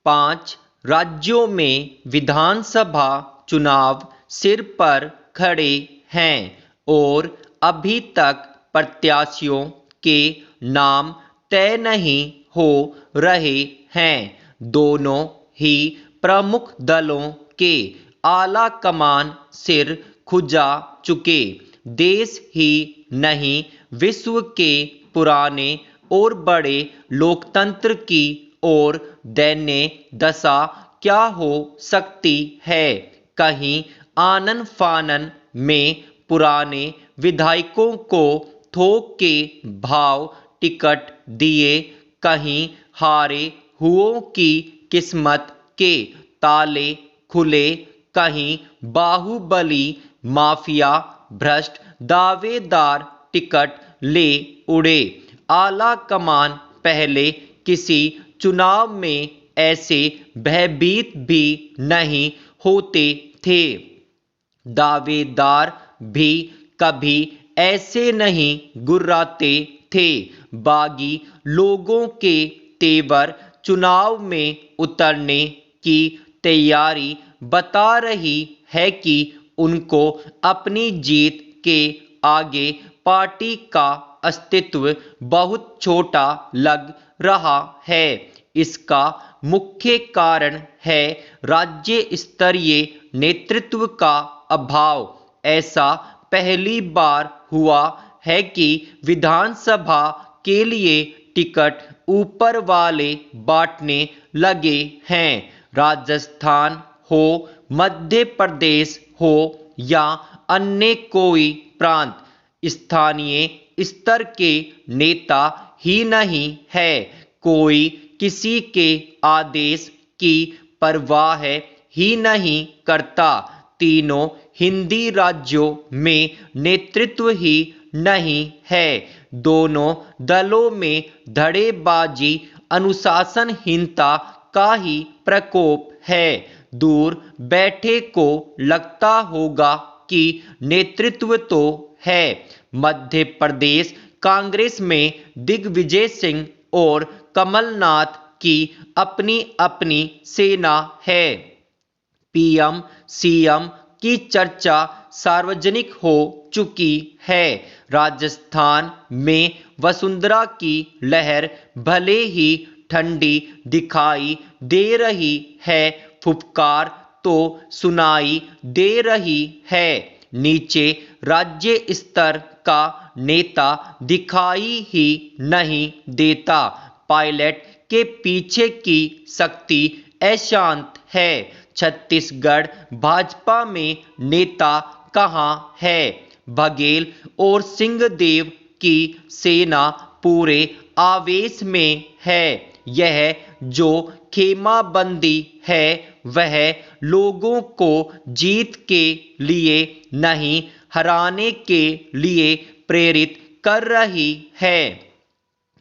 5 राज्यों में विधानसभा चुनाव सिर पर खड़े हैं और अभी तक प्रत्याशियों के नाम तय नहीं हो रहे हैं। दोनों ही प्रमुख दलों के आला कमान सिर खुजा चुके। देश ही नहीं, विश्व के पुराने और बड़े लोकतंत्र की ओर दयनीय दशा क्या हो सकती है। कहीं आनन फानन में पुराने विधायकों को थोक के भाव टिकट दिए, कहीं हारे हुओं की किस्मत के ताले खुले, कहीं बाहुबली माफिया भ्रष्ट दावेदार टिकट ले उड़े। आला कमान पहले किसी चुनाव में ऐसे भयभीत भी नहीं होते थे। दावेदार भी कभी ऐसे नहीं गुर्राते थे। बागी लोगों के तेवर चुनाव में उतरने की तैयारी बता रही है कि उनको अपनी जीत के आगे पार्टी का अस्तित्व बहुत छोटा लग रहा है। इसका मुख्य कारण है राज्य स्तरीय नेतृत्व का अभाव। ऐसा पहली बार हुआ है कि विधानसभा के लिए टिकट ऊपर वाले बांटने लगे हैं। राजस्थान हो, मध्य प्रदेश हो या अन्य कोई प्रांत, स्थानीय स्तर के नेता ही नहीं है। कोई किसी के आदेश की परवाह ही नहीं करता। तीनों हिंदी राज्यों में नेतृत्व ही नहीं है। दोनों दलों में धड़ेबाजी, अनुशासनहीनता का ही प्रकोप है। दूर बैठे को लगता होगा कि नेतृत्व तो है। मध्य प्रदेश कांग्रेस में दिग्विजय सिंह और कमलनाथ की अपनी अपनी सेना है। पीएम सीएम की चर्चा सार्वजनिक हो चुकी है। राजस्थान में वसुंधरा की लहर भले ही ठंडी दिखाई दे रही है, फुफकार तो सुनाई दे रही है। नीचे राज्य स्तर का नेता दिखाई ही नहीं देता। पायलट के पीछे की शक्ति अशांत है। छत्तीसगढ़ भाजपा में नेता कहाँ है? बघेल और सिंहदेव की सेना पूरे आवेश में है। यह जो खेमाबंदी है वह लोगों को जीत के लिए नहीं, हराने के लिए प्रेरित कर रही है।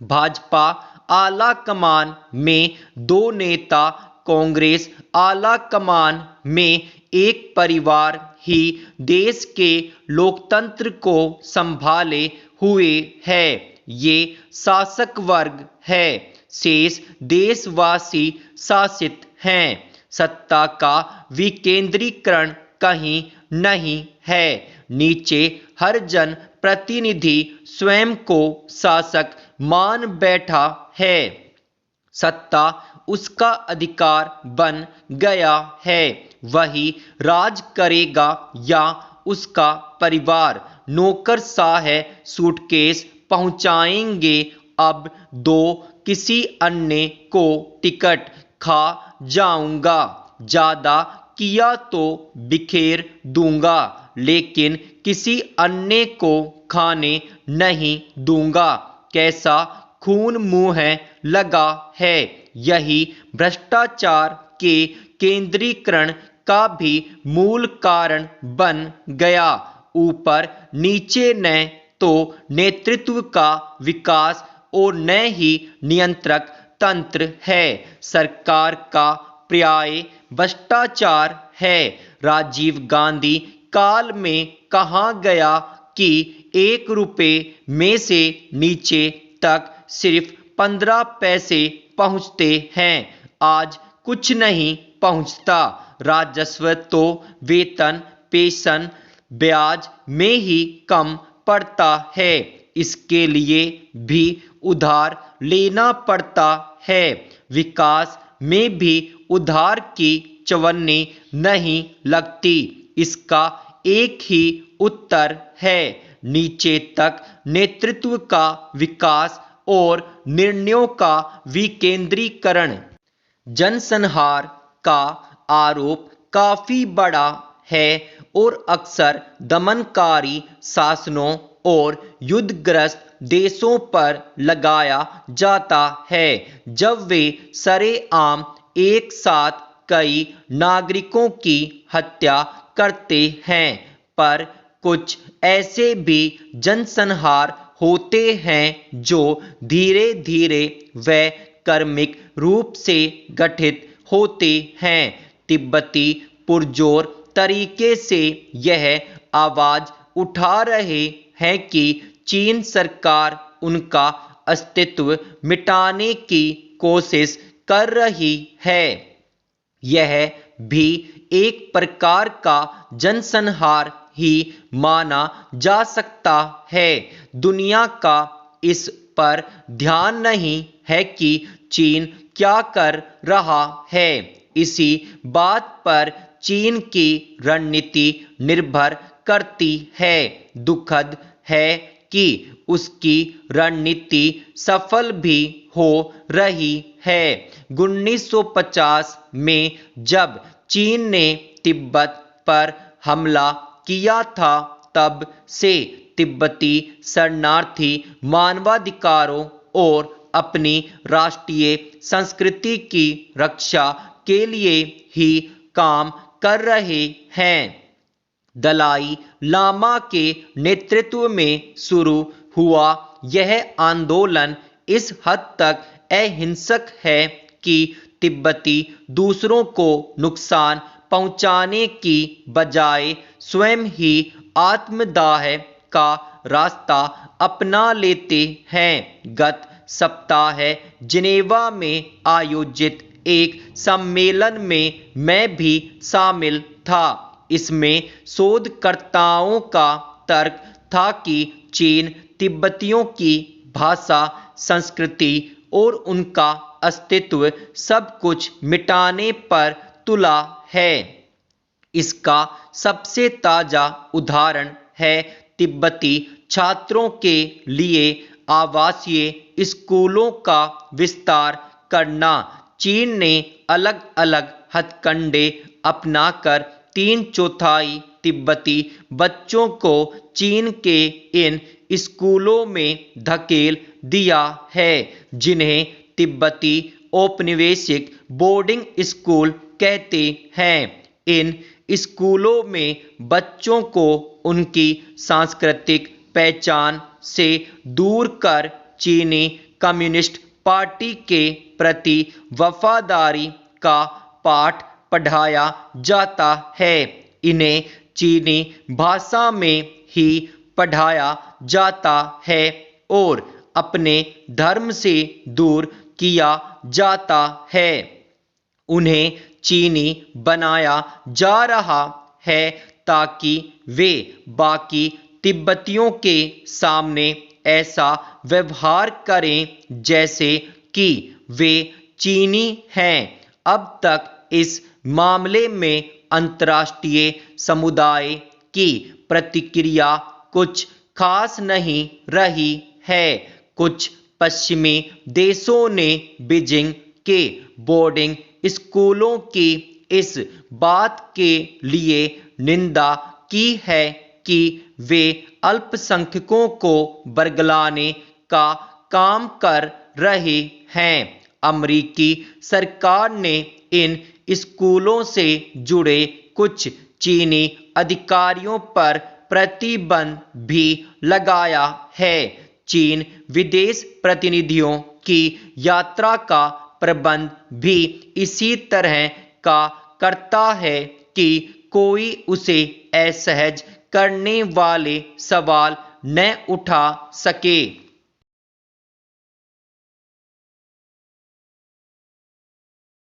भाजपा आला कमान में 2 नेता, कांग्रेस आला कमान में एक परिवार ही देश के लोकतंत्र को संभाले हुए है। ये शासक वर्ग है, शेष देशवासी शासित हैं। सत्ता का विकेंद्रीकरण कहीं नहीं है। नीचे हर जन प्रतिनिधि स्वयं को शासक मान बैठा है। सत्ता उसका अधिकार बन गया है। वही राज करेगा या उसका परिवार। नौकरशाह सूटकेस पहुंचाएंगे अब 2, किसी अन्य को टिकट खा जाऊंगा। ज्यादा किया तो बिखेर दूंगा, लेकिन किसी अन्य को खाने नहीं दूंगा। कैसा खून मुंह लगा है। यही भ्रष्टाचार के केंद्रीकरण का भी मूल कारण बन गया। ऊपर नीचे न तो नेतृत्व का विकास और न ही नियंत्रक तंत्र है। सरकार का पर्याय भ्रष्टाचार है। राजीव गांधी काल में कहा गया कि 1 रुपये में से नीचे तक सिर्फ 15 पैसे पहुंचते हैं। आज कुछ नहीं पहुंचता। राजस्व तो वेतन, पेंशन, ब्याज में ही कम पड़ता है। इसके लिए भी उधार लेना पड़ता है। विकास में भी उधार की चवन्नी नहीं लगती। इसका एक ही उत्तर है, नीचे तक नेतृत्व का विकास और निर्णयों का विकेंद्रीकरण। जनसंहार का आरोप काफी बड़ा है और अक्सर दमनकारी शासनों और युद्धग्रस्त देशों पर लगाया जाता है जब वे सरेआम एक साथ कई नागरिकों की हत्या करते हैं। पर कुछ ऐसे भी जनसंहार होते हैं जो धीरे धीरे व क्रमिक रूप से गठित होते हैं। तिब्बती पुरजोर तरीके से यह आवाज उठा रहे हैं कि चीन सरकार उनका अस्तित्व मिटाने की कोशिश कर रही है। यह भी एक प्रकार का जनसंहार ही माना जा सकता है। दुनिया का इस पर ध्यान नहीं है कि चीन क्या कर रहा है। इसी बात पर चीन की रणनीति निर्भर करती है। दुखद है कि उसकी रणनीति सफल भी हो रही है। 1950 में जब चीन ने तिब्बत पर हमला किया था, तब से तिब्बती शरणार्थी मानवाधिकारों और अपनी राष्ट्रीय संस्कृति की रक्षा के लिए ही काम कर रहे हैं। दलाई लामा के नेतृत्व में शुरू हुआ यह आंदोलन इस हद तक अहिंसक है कि तिब्बती दूसरों को नुकसान पहुंचाने की बजाय स्वयं ही आत्मदाह का रास्ता अपना लेते हैं। गत सप्ताह जिनेवा में आयोजित एक सम्मेलन में मैं भी शामिल था। इसमें शोधकर्ताओं का तर्क था कि चीन तिब्बतियों की भाषा, संस्कृति और उनका अस्तित्व सब कुछ मिटाने पर तुला है। इसका सबसे ताजा उदाहरण है तिब्बती छात्रों के लिए आवासीय स्कूलों का विस्तार करना। चीन ने अलग अलग हथकंडे अपनाकर 3/4 तिब्बती बच्चों को चीन के इन स्कूलों में धकेल दिया है, जिन्हें तिब्बती औपनिवेशिक बोर्डिंग स्कूल कहते हैं। इन स्कूलों में बच्चों को उनकी सांस्कृतिक पहचान से दूर कर चीनी कम्युनिस्ट पार्टी के प्रति वफादारी का पाठ पढ़ाया जाता है। इन्हें चीनी भाषा में ही पढ़ाया जाता है और अपने धर्म से दूर किया जाता है। उन्हें चीनी बनाया जा रहा है ताकि वे बाकी तिब्बतियों के सामने ऐसा व्यवहार करें जैसे कि वे चीनी हैं। अब तक इस मामले में अंतर्राष्ट्रीय समुदाय की प्रतिक्रिया कुछ खास नहीं रही है। कुछ पश्चिमी देशों ने बीजिंग के बोर्डिंग स्कूलों की इस बात के लिए निंदा की है कि वे अल्पसंख्यकों को बरगलाने का काम कर रहे हैं। अमेरिकी सरकार ने इन स्कूलों से जुड़े कुछ चीनी अधिकारियों पर प्रतिबंध भी लगाया है। चीन विदेश प्रतिनिधियों की यात्रा का प्रबंध भी इसी तरह का करता है कि कोई उसे असहज करने वाले सवाल न उठा सके।